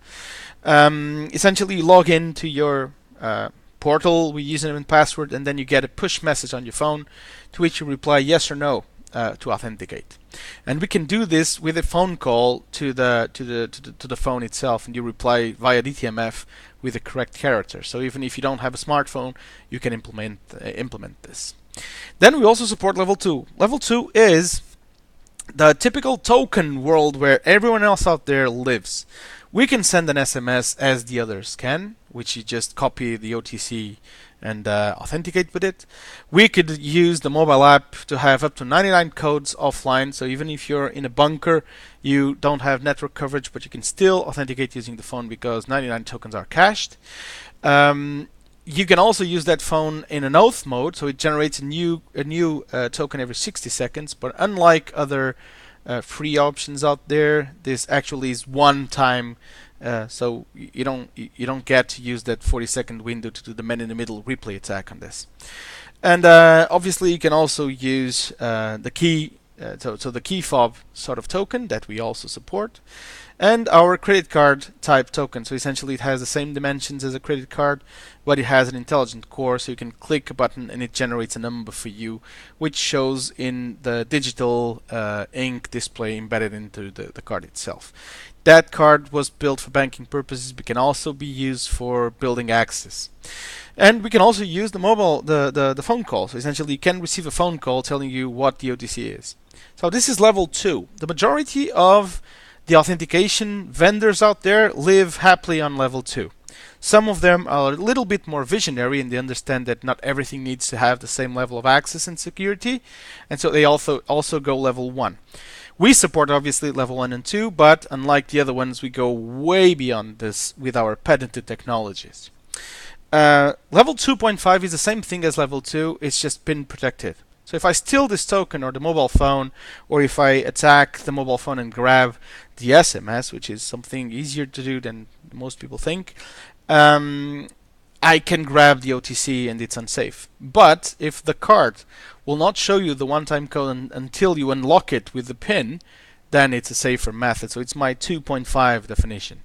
Essentially, you log into your portal with username and password, and then you get a push message on your phone to which you reply yes or no to authenticate. And we can do this with a phone call to the phone itself, and you reply via DTMF with the correct character. So even if you don't have a smartphone, you can implement this. Then we also support level 2. Level 2 is the typical token world where everyone else out there lives. We can send an SMS as the others can, which you just copy the OTC and authenticate with it. We could use the mobile app to have up to 99 codes offline, so even if you're in a bunker, you don't have network coverage, but you can still authenticate using the phone because 99 tokens are cached. You can also use that phone in an oath mode, so it generates a new token every 60 seconds, but unlike other free options out there, this actually is one-time so you don't get to use that 40-second window to do the man-in-the-middle replay attack on this. And obviously, you can also use the key, so the key fob sort of token that we also support, and our credit card type token. So essentially, it has the same dimensions as a credit card, but it has an intelligent core, so you can click a button and it generates a number for you, which shows in the digital ink display embedded into the card itself. That card was built for banking purposes, but can also be used for building access. And we can also use the mobile, the phone call. So essentially, you can receive a phone call telling you what the OTC is. So this is level 2. The majority of the authentication vendors out there live happily on level 2. Some of them are a little bit more visionary, and they understand that not everything needs to have the same level of access and security, and so they also go level 1. We support obviously level 1 and 2, but unlike the other ones, we go way beyond this with our patented technologies. Level 2.5 is the same thing as level 2, it's just pin protected. So if I steal this token or the mobile phone, or if I attack the mobile phone and grab the SMS, which is something easier to do than most people think, I can grab the OTC and it's unsafe. But if the card will not show you the one-time code until you unlock it with the PIN, then it's a safer method. So it's my 2.5 definition.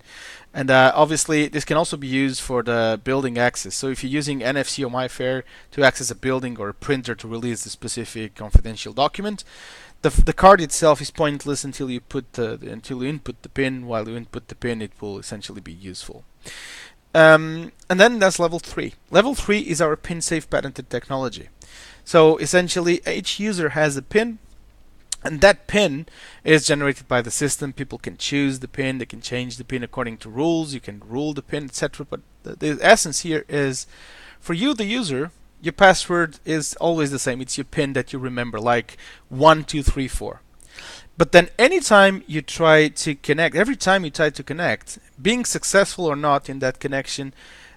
And obviously, this can also be used for the building access. So if you're using NFC or MyFair to access a building or a printer to release a specific confidential document, the card itself is pointless until you input the PIN. While you input the PIN, it will essentially be useful. And then that's level 3. Level 3 is our PIN-safe patented technology. So essentially, each user has a PIN, and that PIN is generated by the system. People can choose the PIN, they can change the PIN according to rules, you can rule the PIN, etc. But the essence here is, for you, the user, your password is always the same. It's your PIN that you remember, like 1, 2, 3, 4. But then anytime you try to connect, every time you try to connect, being successful or not in that connection,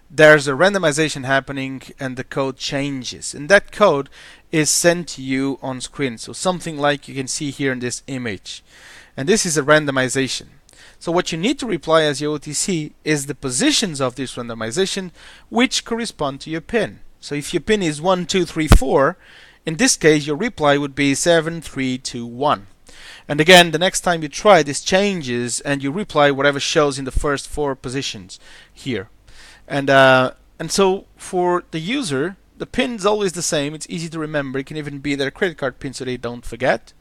there's a randomization happening and the code changes. And that code is sent to you on screen. So something like you can see here in this image. And this is a randomization. So what you need to reply as your OTC is the positions of this randomization which correspond to your PIN. So if your PIN is 1, 2, 3, 4, in this case your reply would be 7, 3, 2, 1. And again, the next time you try, this changes and you reply whatever shows in the first 4 positions here. And so for the user, the PIN is always the same. It's easy to remember. It can even be their credit card PIN so they don't forget.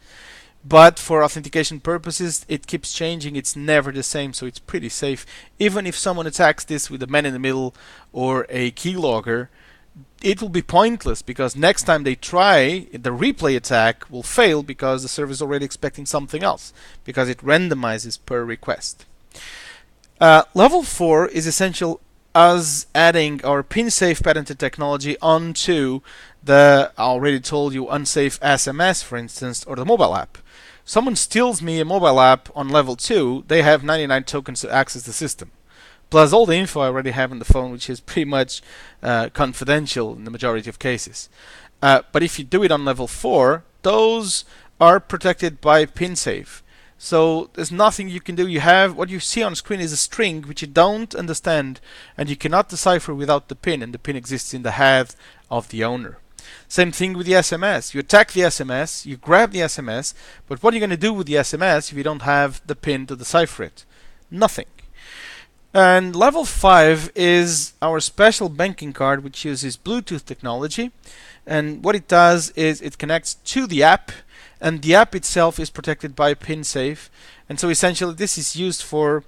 But for authentication purposes, it keeps changing. It's never the same, so it's pretty safe. Even if someone attacks this with a man-in-the-middle or a keylogger, it will be pointless, because next time they try, the replay attack will fail because the server is already expecting something else, because it randomizes per request. Level 4 is essential as adding our PIN-safe patented technology onto the, I already told you, unsafe SMS, for instance, or the mobile app. Someone steals me a mobile app on level 2, they have 99 tokens to access the system, plus all the info I already have on the phone, which is pretty much confidential in the majority of cases. But if you do it on level 4, those are protected by PIN-safe. So there's nothing you can do. You have what you see on screen is a string which you don't understand, and you cannot decipher without the PIN, and the PIN exists in the head of the owner. Same thing with the SMS. You attack the SMS, you grab the SMS, but what are you going to do with the SMS if you don't have the PIN to decipher it? Nothing. And level 5 is our special banking card, which uses Bluetooth technology. And what it does is it connects to the app, and the app itself is protected by PIN-safe. And so essentially this is used for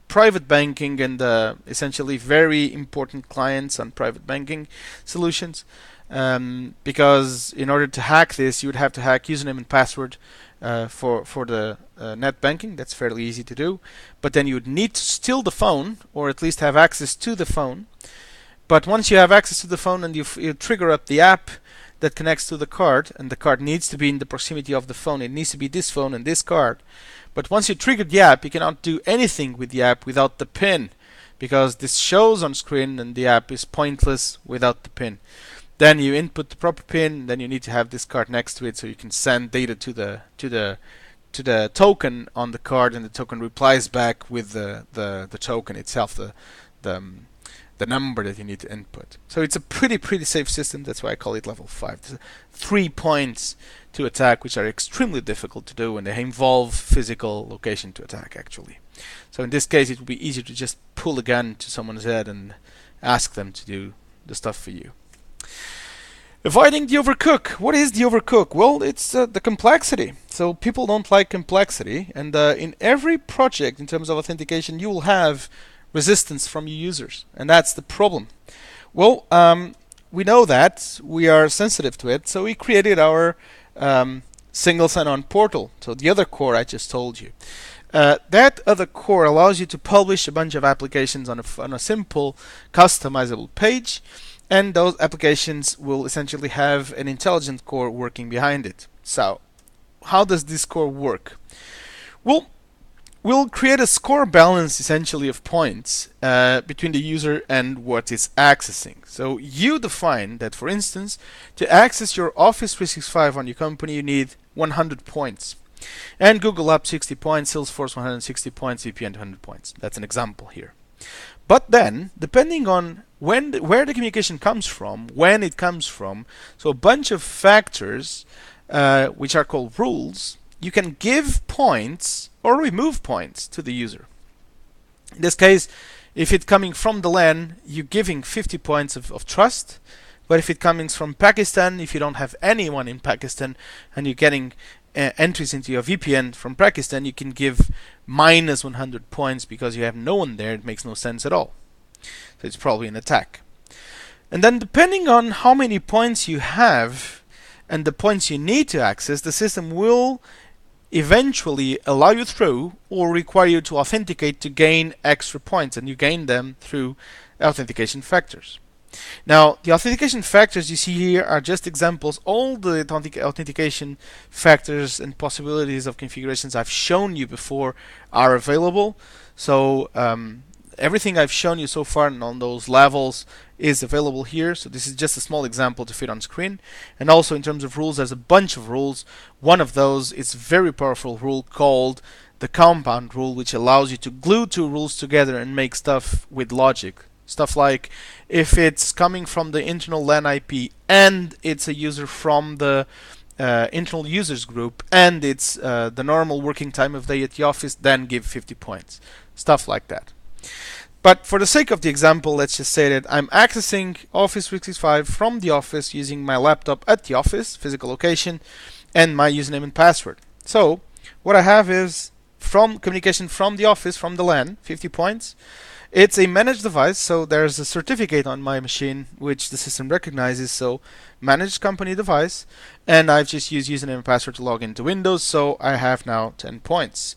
private banking and essentially very important clients on private banking solutions. Because in order to hack this, you would have to hack username and password for the net banking. That's fairly easy to do. But then you would need to steal the phone, or at least have access to the phone. But once you have access to the phone and you trigger up the app that connects to the card, and the card needs to be in the proximity of the phone, it needs to be this phone and this card. But once you trigger the app, you cannot do anything with the app without the PIN, because this shows on screen and the app is pointless without the PIN. Then you input the proper PIN, then you need to have this card next to it so you can send data to to the token on the card, and the token replies back with the token itself, the number that you need to input. So it's a pretty safe system. That's why I call it level 5. There's 3 points to attack, which are extremely difficult to do, and they involve physical location to attack actually. So in this case, it would be easier to just pull a gun to someone's head and ask them to do the stuff for you. Avoiding the overcook. What is the overcook? Well, it's the complexity. So people don't like complexity, and in every project in terms of authentication, you will have resistance from your users, and that's the problem. Well, we know that, we are sensitive to it, so we created our single sign-on portal. So the other core I just told you. That other core allows you to publish a bunch of applications on a simple customizable page, and those applications will essentially have an intelligent core working behind it. So how does this core work? Well, we'll create a score balance essentially of points between the user and what it's accessing. So you define that, for instance, to access your Office 365 on your company, you need 100 points. And Google Apps 60 points, Salesforce 160 points, VPN 200 points. That's an example here. But then, depending on where the communication comes from, when it comes from, so a bunch of factors which are called rules, you can give points or remove points to the user. In this case, if it's coming from the LAN, you're giving 50 points of trust. But if it comes from Pakistan, if you don't have anyone in Pakistan and you're getting entries into your VPN from Pakistan, you can give minus 100 points because you have no one there. It makes no sense at all. So it's probably an attack. And then depending on how many points you have and the points you need to access, the system will eventually allow you through or require you to authenticate to gain extra points, and you gain them through authentication factors. Now, the authentication factors you see here are just examples. All the authentication factors and possibilities of configurations I've shown you before are available. So everything I've shown you so far on those levels is available here. So this is just a small example to fit on screen. And also in terms of rules, there's a bunch of rules. One of those is a very powerful rule called the compound rule, which allows you to glue 2 rules together and make stuff with logic. Stuff like if it's coming from the internal LAN IP and it's a user from the internal users group and it's the normal working time of day at the office, then give 50 points. Stuff like that. But for the sake of the example, let's just say that I'm accessing Office 365 from the office using my laptop at the office, physical location, and my username and password. So what I have is from communication from the office, from the LAN, 50 points. It's a managed device, so there's a certificate on my machine which the system recognizes, so managed company device, and I've just used username and password to log into Windows, so I have now 10 points.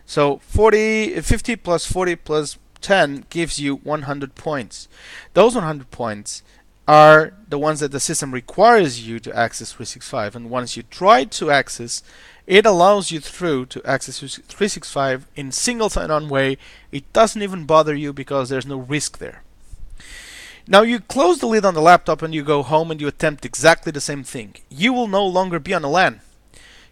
So 50 plus 40 plus 10 gives you 100 points. Those 100 points are the ones that the system requires you to access 365, and once you try to access, it allows you through to access 365 in single sign-on way. It doesn't even bother you because there's no risk there. Now you close the lid on the laptop and you go home and you attempt exactly the same thing. You will no longer be on a LAN.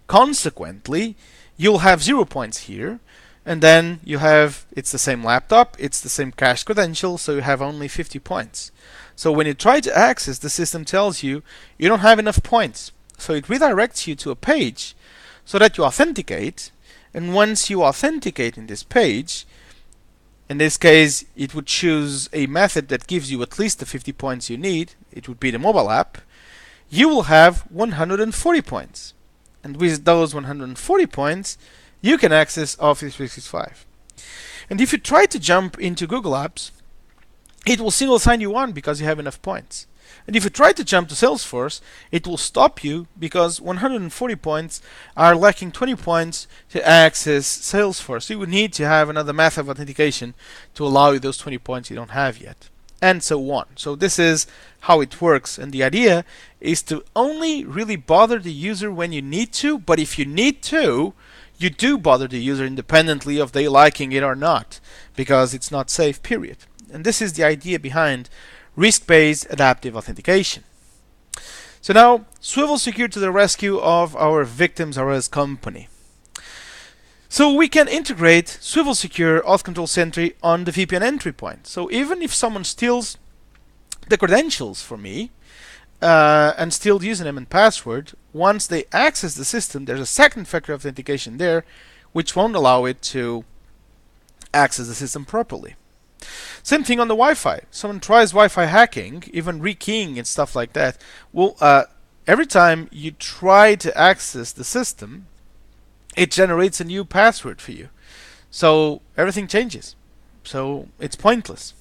Consequently, you'll have 0 points here, and then you have, it's the same laptop, it's the same cache credential, so you have only 50 points. So when you try to access, the system tells you you don't have enough points. So it redirects you to a page so that you authenticate, and once you authenticate in this page, in this case it would choose a method that gives you at least the 50 points you need. It would be the mobile app. You will have 140 points, and with those 140 points you can access Office 365. And if you try to jump into Google Apps, it will single sign you on because you have enough points. And if you try to jump to Salesforce, it will stop you because 140 points are lacking 20 points to access Salesforce. You would need to have another method of authentication to allow you those 20 points you don't have yet, and so on. So this is how it works, and the idea is to only really bother the user when you need to, but if you need to, you do bother the user independently of they liking it or not, because it's not safe, period. And this is the idea behind risk-based adaptive authentication. So now, SwivelSecure to the rescue of our victims RS company. So we can integrate SwivelSecure Auth Control Sentry on the VPN entry point. So even if someone steals the credentials for me and steals username and password, once they access the system, there's a second factor authentication there, which won't allow it to access the system properly. Same thing on the Wi-Fi. Someone tries Wi-Fi hacking, even rekeying and stuff like that. Well, every time you try to access the system, it generates a new password for you. So everything changes. So it's pointless.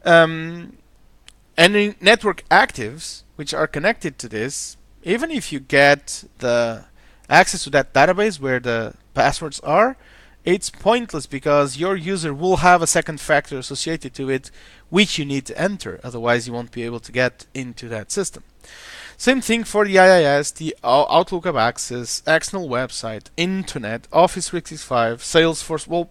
Any network actives which are connected to this, even if you get the access to that database where the passwords are, it's pointless because your user will have a second factor associated to it which you need to enter. Otherwise you won't be able to get into that system. Same thing for the IIS, the Outlook Web Access, external website, Internet, Office 365, Salesforce, well,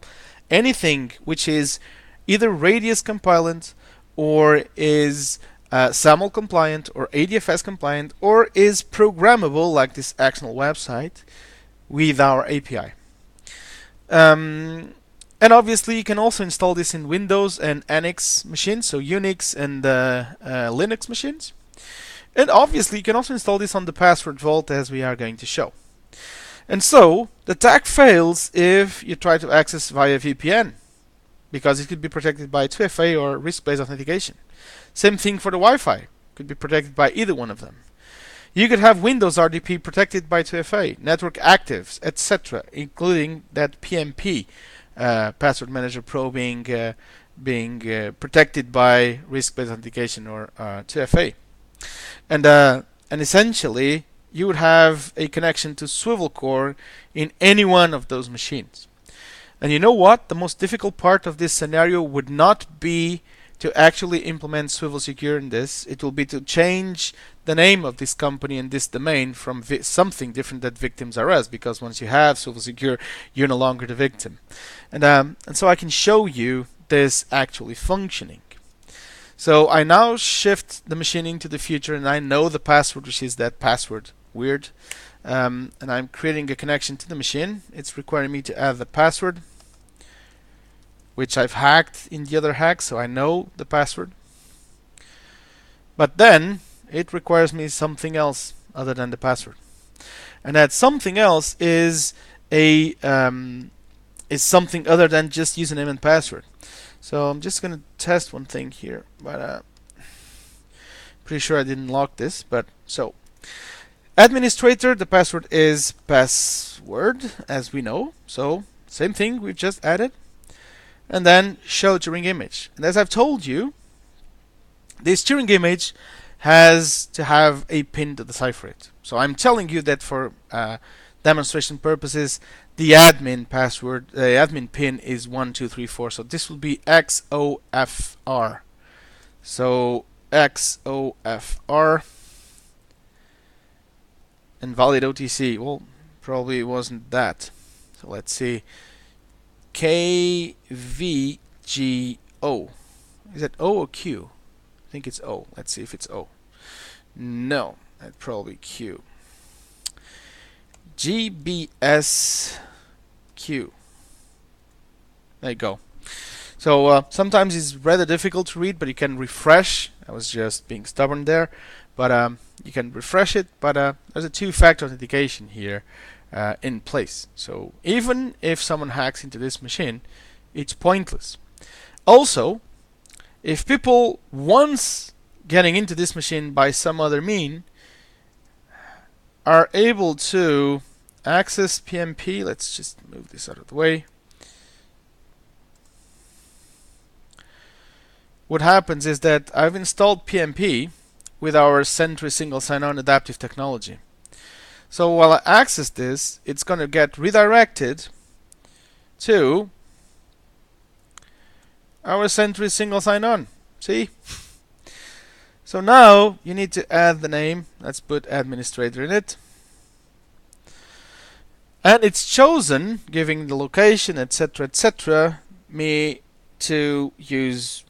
anything which is either Radius compliant or is SAML compliant or ADFS compliant or is programmable like this external website with our API. And obviously you can also install this in Windows and NX machines, so Unix and Linux machines. And obviously you can also install this on the password vault as we are going to show. And so the attack fails if you try to access via VPN, because it could be protected by 2FA or risk-based authentication. Same thing for the Wi-Fi, could be protected by either one of them. You could have Windows RDP protected by 2FA, network actives, etc., including that PMP, Password Manager Pro being protected by risk-based authentication or 2FA. And essentially, you would have a connection to Swivel Core in any one of those machines. And you know what? The most difficult part of this scenario would not be to actually implement SwivelSecure in this. It will be to change the name of this company and this domain from something different that victims are as, because once you have SwivelSecure, you're no longer the victim. And so I can show you this actually functioning. So I now shift the machine into the future, and I know the password, which is that password weird. And I'm creating a connection to the machine. It's requiring me to add the password, which I've hacked in the other hack, so I know the password. But then it requires me something else other than the password, and that something else is something other than just username and password. So I'm just going to test one thing here, but pretty sure I didn't lock this. But so administrator, the password is password, as we know. So same thing we've just added. And then show Turing image. And as I've told you, this Turing image has to have a pin to decipher it. So I'm telling you that for demonstration purposes, the admin password, the admin pin is 1234. So this will be XOFR. So XOFR and valid OTC. Well, probably it wasn't that. So let's see. KVGO. Is that O or Q? I think it's O. Let's see if it's O. No, that's probably Q. GBSQ. There you go. So sometimes it's rather difficult to read, but you can refresh. I was just being stubborn there, but you can refresh it. But there's a two-factor authentication here in place. So even if someone hacks into this machine, it's pointless. Also, if people once getting into this machine by some other mean are able to access PMP, let's just move this out of the way. What happens is that I've installed PMP with our Sentry single sign-on adaptive technology. So while I access this, it's going to get redirected to our Sentry single sign-on. See? So now you need to add the name. Let's put administrator in it. And it's chosen, giving the location, etc., etc., me to use,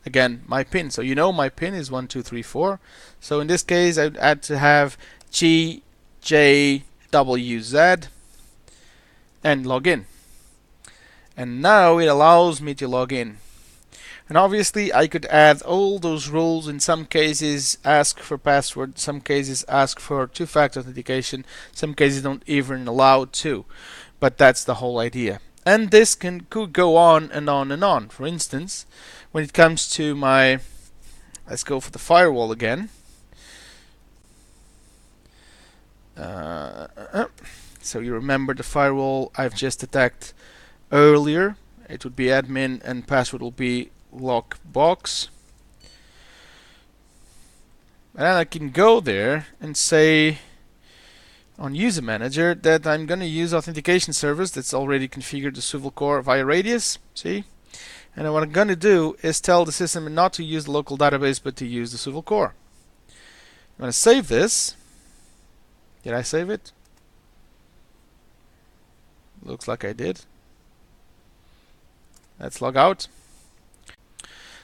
again, my PIN. So you know my PIN is 1234. So in this case, I'd add to have GJWZ and log in. and now it allows me to log in. And obviously I could add all those rules. In some cases ask for password, some cases ask for two-factor authentication, some cases don't even allow to. But that's the whole idea. And this could go on and on and on. For instance, when it comes to my, let's go for the firewall again. So you remember the firewall I've just attacked earlier. It would be admin and password will be lockbox. And then I can go there and say on user manager that I'm going to use authentication service that's already configured the SwivelCore via Radius. See? And what I'm going to do is tell the system not to use the local database but to use the SwivelCore. I'm going to save this. Did I save it? Looks like I did. Let's log out.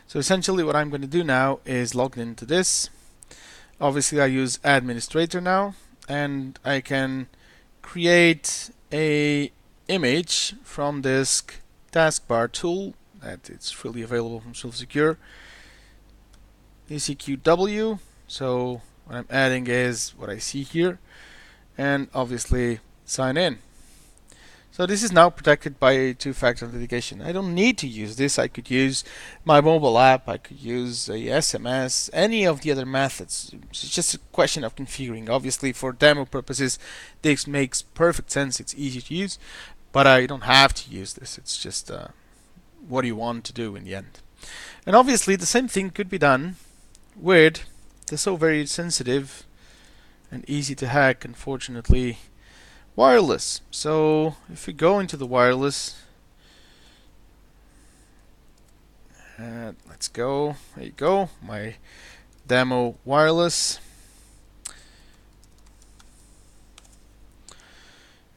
So essentially what I'm going to do now is log into this. Obviously I use administrator now, and I can create a image from this taskbar tool that it's freely available from SwivelSecure. ECQW. So what I'm adding is what I see here, and obviously sign in. So this is now protected by two-factor authentication. I don't need to use this. I could use my mobile app, I could use a SMS, any of the other methods. It's just a question of configuring. Obviously for demo purposes this makes perfect sense, it's easy to use, but I don't have to use this. It's just what you want to do in the end. And obviously the same thing could be done with the so very sensitive and easy to hack, unfortunately, wireless. So if we go into the wireless, let's go, there you go, my demo wireless,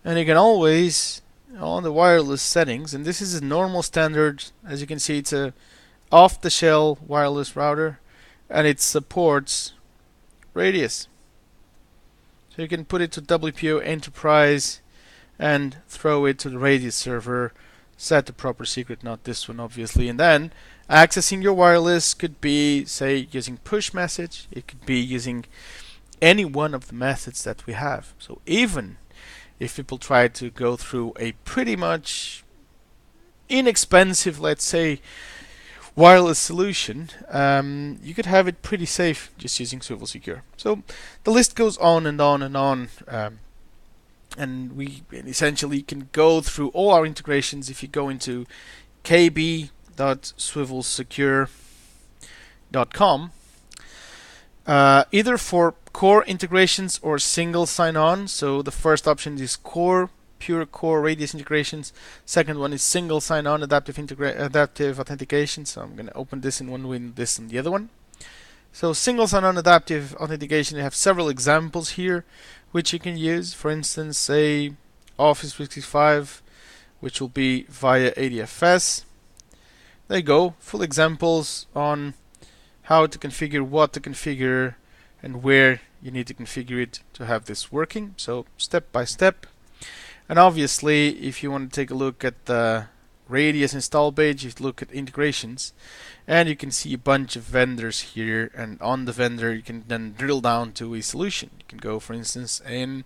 and you can always on the wireless settings, and this is a normal standard, as you can see it's a off-the-shelf wireless router and it supports Radius. So you can put it to WPO Enterprise and throw it to the Radius server, set the proper secret, not this one obviously, and then accessing your wireless could be, say, using push message, it could be using any one of the methods that we have. So even if people try to go through a pretty much inexpensive, let's say, wireless solution, you could have it pretty safe just using SwivelSecure. So the list goes on and on and on, and we essentially can go through all our integrations. If you go into kb.swivelsecure.com, either for core integrations or single sign-on. So the first option is core, pure core Radius integrations. Second one is single sign-on adaptive authentication. So I'm going to open this in one window, this in the other one. So single sign-on adaptive authentication, you have several examples here which you can use. For instance, say Office 365, which will be via ADFS. There you go, full examples on how to configure, what to configure, and where you need to configure it to have this working. So step by step. And obviously, if you want to take a look at the Radius install page, you look at integrations, and you can see a bunch of vendors here, and on the vendor you can then drill down to a solution. You can go, for instance, and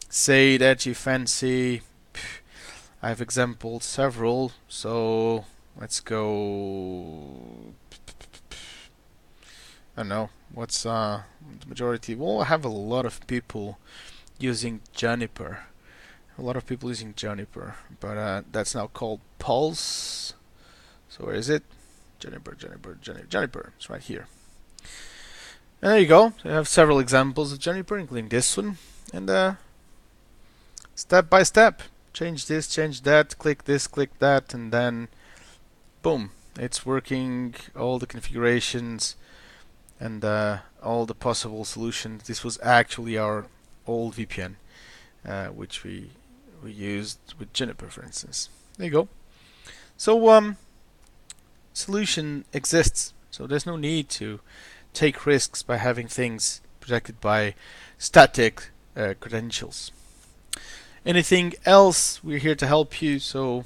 say that you fancy, I have exampled several, so let's go, I don't know, what's the majority? Well, I have a lot of people using Juniper. A lot of people using Juniper, but that's now called Pulse. So where is it? Juniper. It's right here. And there you go. So I have several examples of Juniper, including this one. And step by step, change this, change that, click this, click that, and then boom, it's working. All the configurations and all the possible solutions. This was actually our old VPN, which we used with Juniper, for instance. There you go. So solution exists, so there's no need to take risks by having things protected by static credentials. Anything else, we're here to help you, so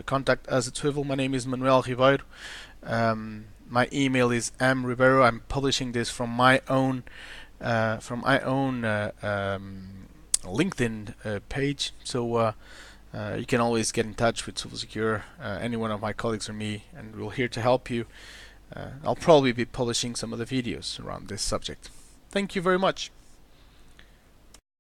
contact us at Swivel. My name is Manuel Ribeiro. My email is mribeiro. I'm publishing this from my own LinkedIn page, so you can always get in touch with SwivelSecure, any one of my colleagues or me, and we're here to help you. I'll probably be publishing some of the videos around this subject. Thank you very much.